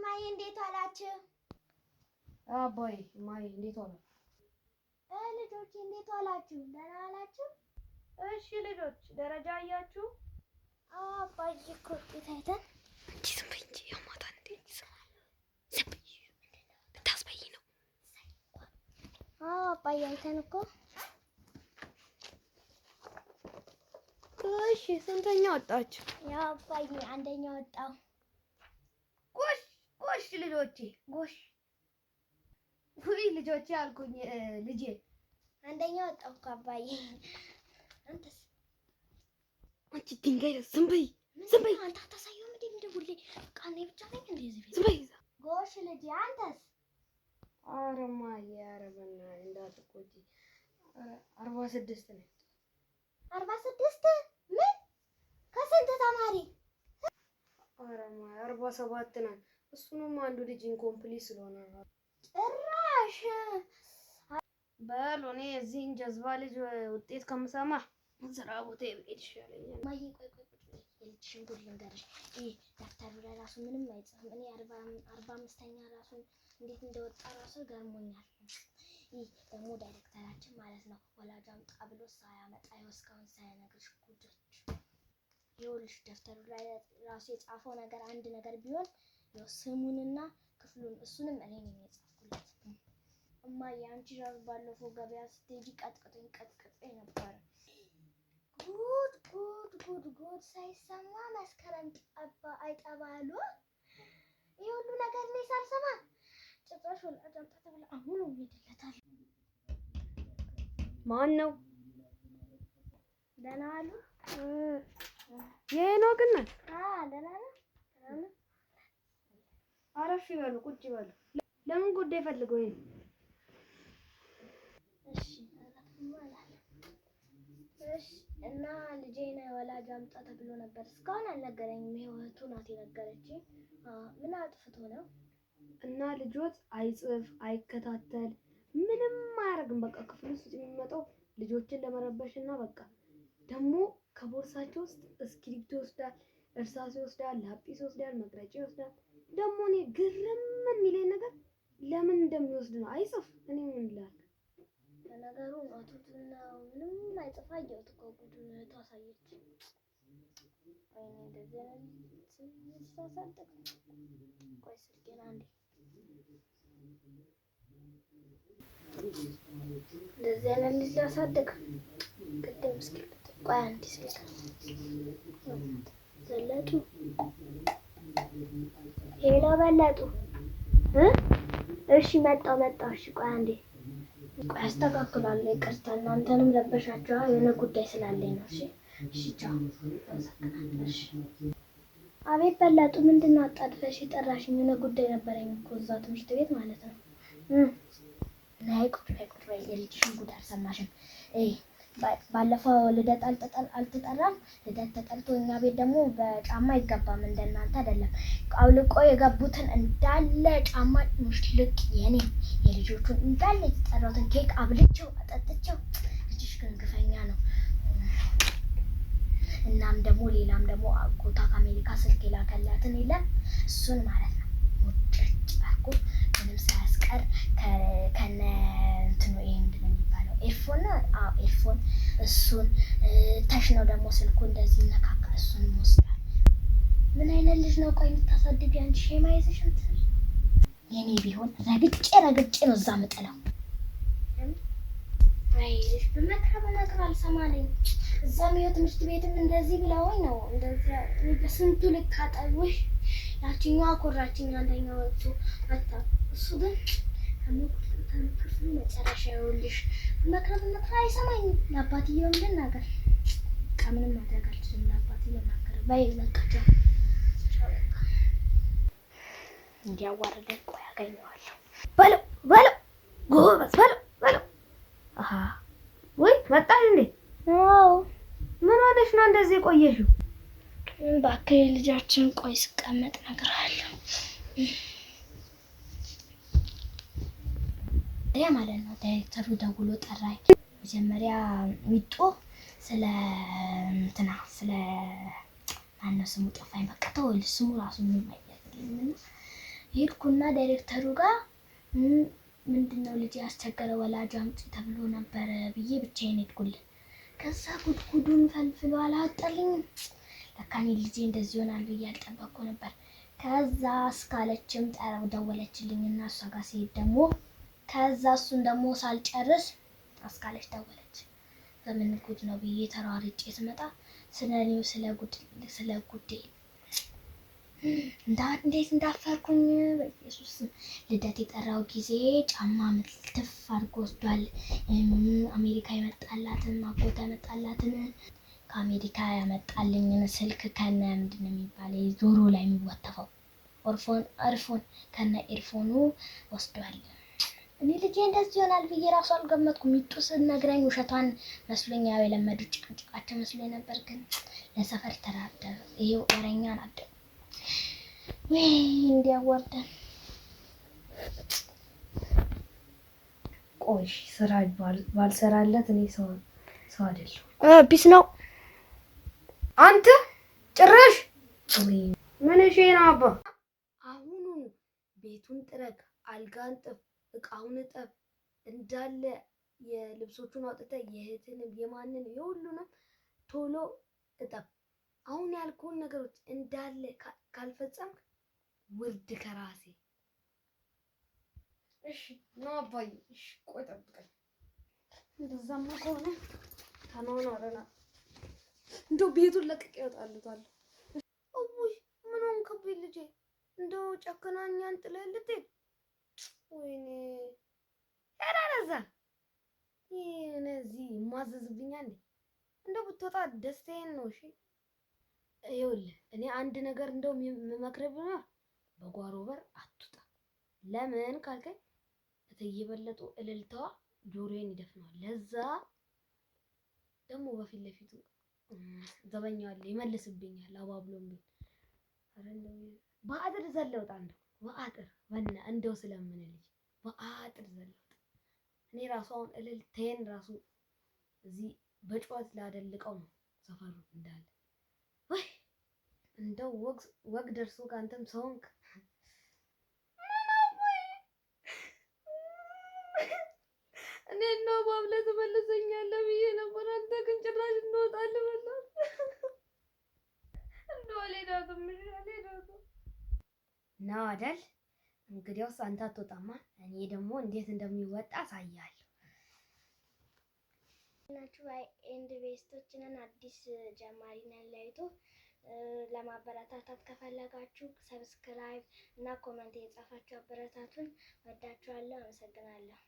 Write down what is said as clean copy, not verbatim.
ማይ እንዴት ዋላችሁ? አባይ ማይ እንዴት ዋሉ? ልጆች እንዴት ዋላችሁ? ደህና ዋላችሁ? እሺ ልጆች ደረጃ አያችሁ? አባይ እኮ ታይተን አንቺ ዝም በይ እንጂ ያማታ እንዴ ይሰማል። ዝም በይ ብታስበይ ነው። አባይ አይተን እኮ እሺ ስንተኛ ወጣችሁ? ያው አባይ አንደኛ ወጣው። ጎሽ ልጆቼ ጎሽ። ውይ ልጆቼ አልኩኝ ልጄ አንደኛ ወጣው እኮ አባይ። አንተስ? አንቺ ድንጋይ ዝም በይ አንተ አታሳየውም እንዴ? እንደውልኝ በቃ እኔ ብቻ ነኝ እንዴ እዚህ ቤት? ዝም በይ። ጎሽ ልጄ አንተስ? ኧረ እማዬ ኧረ በእናትሽ እንዳትቆጪ። 46 ነው። 46? ምን ከስንት ተማሪ? ኧረ እማዬ 47 ነው። እሱንም አንዱ ልጅ ኢንኮምፕሊት ስለሆነ ነው። ጭራሽ በል እኔ እዚህን ጀዝባ ልጅ ውጤት ከምሰማ ስራ ቦታ ብሄድ ይሻለኛል። ማዬ ቆይ የልጅሽን ጉድ ልንገርሽ። ደብተሩ ላይ ራሱ ምንም አይጽፍም። እኔ 45ኛ ራሱ እንዴት እንደወጣ ራሱ ገርሞኛል። ደግሞ ዳይሬክተራችን ማለት ነው ወላጅ አምጣ ብሎ ሳያመጣ እስካሁን ሳይነግርሽ ጉዶች። ይኸውልሽ ደብተሩ ላይ ራሱ የጻፈው ነገር አንድ ነገር ቢሆን ያው ስሙንና ክፍሉን እሱንም እኔ ነኝ የጻፍኩለት። እማዬ አንቺ ራሱ ባለፈው ገበያ ስትሄጂ ቀጥቅጠኝ ነበር። ጉድ ሳይሰማ መስከረም አይጠባሉ። ይሄ ሁሉ ነገር እኔ ሳልሰማ ጭራሽ ወላጅ አምጣ ተብላ አሁን ይሄድለታል። ማን ነው? ደህና አሉ? ይሄ ነው ግን ደህና ነው። አረፍ ይበሉ ቁጭ ይበሉ። ለምን ጉዳይ ፈልገው ይሄን? እሺ እና ልጄን ወላጅ አምጣ ተብሎ ነበር። እስካሁን አልነገረኝም። ይሄው እህቱ ናት የነገረችኝ። ምን አጥፍቶ ነው? እና ልጆት አይጽፍ አይከታተል ምንም አያደርግም። በቃ ክፍል ውስጥ የሚመጣው ልጆችን ለመረበሽ እና በቃ ደግሞ ከቦርሳቸው ውስጥ እስክሪብቶ ይወስዳል፣ እርሳስ ይወስዳል፣ ላጲስ ይወስዳል፣ መቅረጫ ይወስዳል። ደግሞ እኔ ግርም የሚለኝ ነገር ለምን እንደሚወስድ ነው። አይጽፍ። እኔ ምን ላድርግ? ነገሩ አቱትና ምንም አይጽፍ። አየሁት እኮ ጉዱን ታሳየች። ወይኔ እንደዚህ አይነት ሳሳደግ ቆይ ስልኬን አንዴ እንደዚህ አይነት ልጅ ላሳደግ ቅድም እስኪ ቆይ አንዴ ስልክ ዘለጡ ሄሎ በለጡ እሺ መጣሁ እሺ ቆይ አንዴ ቆይ አስተካክላለሁ። ይቅርታ እናንተንም ረበሻችሁ። የሆነ ጉዳይ ስላለኝ ነው። እሺ ቻው። እሺ አቤት በለጡ ምንድን ነው አጣድፈሽ የጠራሽኝ? የሆነ ጉዳይ ነበረኝ እኮ እዛ ትምህርት ቤት ማለት ነው። ናይ ቁጭ በይ የልጅሽን ጉድ አልሰማሽም? ባለፈው ልደት አልተጠራም። ልደት ተጠርቶ እኛ ቤት ደግሞ በጫማ አይገባም። እንደናንተ አይደለም። አውልቆ የገቡትን እንዳለ ጫማ ሙሽልቅ የኔ የልጆቹን እንዳለ የተጠራሁትን ኬክ አብልቼው አጠጥቼው። ልጅሽ ግን ግፈኛ ነው። እናም ደግሞ ሌላም ደግሞ አጎቷ ከአሜሪካ ስልክ የላከላትን የለም እሱን ማለት ነው ሙጭጭ አድርጎ ምንም ሳያስቀር ከነ እንትኑ ይሄ ምንድን ነው የሚባለው ኤርፎን እሱን ታሽ ነው ደግሞ ስልኩ እንደዚህ ነካካ እሱን ወስዷል። ምን አይነት ልጅ ነው? ቆይ የምታሳድጊ አንቺ ሼማ ይዘሽ እንትን የኔ ቢሆን ረግጬ ነው እዛ ምጥለው። አይ ልጅ በመከራ አልሰማለኝ። እዛም ይኸው ትምህርት ቤትም እንደዚህ ብለውኝ ነው እንደዚህ በስንቱ ልታጠውሽ ያቺኛዋ ኮራችኝ አንደኛው ወጥቶ መጣ። እሱ ግን ክፍሉ መጨረሻ ይኸውልሽ መከራ አይሰማኝም። ለአባትየው ልናገር ከምንም ማድረግ አልችልም። ለአባትየው ናገር በይ በቃ እንዲያዋርደኝ ቆይ አገኘዋለሁ። በለው ጎበዝ በለው። ወይ መጣሽ እንዴ? አዎ ምን ሆነሽ ነው እንደዚህ የቆየሽው? እባክህ ልጃችን ቆይ ስቀመጥ እነግርሃለሁ። ማለት ነው ዳይሬክተሩ ደውሎ ጠራኝ። መጀመሪያ ሚጦ ስለ ማነው ስሙ ጠፋኝ። በቃ ተወው ስሙ ራሱ ምንም አይደለም። ሄድኩና ዳይሬክተሩ ጋር ምንድነው ልጅ ያስቸገረ ወላጅ አምጪ ተብሎ ነበረ ብዬ ብቻዬን ሄድኩልን። ከዛ ጉድጉዱን ፈልፍሎ አላወጣልኝም። ለካ እኔ ልጄ እንደዚህ ይሆናል ብዬ አልጠበቅኩ ነበር። ከዛ እስካለችም ደወለችልኝና እሷ ጋር ሲሄድ ደግሞ ከዛ እሱን ደግሞ ሳልጨርስ አስካለች ደወለች። በምን ጉድ ነው ብዬ ተሯርጬ ስመጣ ስለኔው ስለ ጉዴ እንዴት እንዳፈርኩኝ በኢየሱስ። ልደት የጠራው ጊዜ ጫማ ምትፍ አድርጎ ወስዷል። አሜሪካ የመጣላትን አጎት ያመጣላትን ከአሜሪካ ያመጣልኝን ስልክ ከነ ምንድን ነው የሚባለው ጆሮ ላይ የሚወተፈው ኤርፎን ከነ ኤርፎኑ ወስዷል። እኔ ልጄ እንደዚህ ይሆናል ብዬ ራሱ አልገመትኩም። ሚጡ ስትነግረኝ ውሸቷን መስሎኝ ያው የለመዱ ጭቅጭቃቸው መስሎኝ ነበር። ግን ለሰፈር ተራደረ። ይሄው ወረኛ ናደ ወይ እንዲያወርደን። ቆይ ስራ ባልሰራለት እኔ ሰው አይደለሁ። ቢስ ነው አንተ ጭራሽ ምን እሺ ነው አባ። አሁኑ ቤቱን ጥረግ፣ አልጋን ጥፍ፣ እቃውን እጠብ፣ እንዳለ የልብሶቹን አውጥተህ የእህትንም የማንን የሁሉንም ቶሎ እጠብ። አሁን ያልኩህን ነገሮች እንዳለ ካልፈጸምክ ውርድ ከራሴ። እሺ ነው አባዬ። እሺ ቆይ ጠብቀኝ። እንደዛማ ከሆነ ተናናረና እንደው ቤቱን ለቅቄ እወጣለሁ። እውይ ምን ሆንክብኝ ልጄ? እንደው ጨክናኛን ጥለህ ልትሄድ? ወይኔ ያራራዛ እነዚህ ማዘዝብኛል። እንደው ብትወጣ ደስታዬን ነው። እሺ ይኸውልህ እኔ አንድ ነገር እንደው የምመክርህ ቢኖር በጓሮ በር አትውጣ። ለምን ካልከኝ እትዬ በለጡ እልልታዋ ጆሮዬን ይደፍነዋል። ለዛ ደግሞ በፊት ለፊቱ ዘበኛዋል ይመልስብኛል። አባብሎም ቢል አረ እንደው በአጥር ዘለውጣ እንደው በአጥር ወና እንደው ስለምን ልጅ በአጥር ዘለውጣ። እኔ ራሱ አሁን እልልታዬን ራሱ እዚህ በጨዋት ላደልቀው ነው ሰፈሩ እንዳለ። ወይ እንደው ወግ ደርሶ ካንተም ሰውንክ እኔ ነው ባብለ ተመለሰኛለህ ብዬ ነበር። አንተ ግን ጭራሽ እንወጣለን በላ እንደው አልሄዳትም ነው አይደል? እንግዲያውስ አንተ አትወጣማ። እኔ ደግሞ እንዴት እንደሚወጣ አሳያለሁ። ናችሁ ኤንድ ቤስቶችንን አዲስ ጀማሪ ነን ላይቶ ለማበረታታት ከፈለጋችሁ ሰብስክራይብ እና ኮሜንት የጻፋችሁ አበረታቱን። ወዳችኋለሁ። አመሰግናለሁ።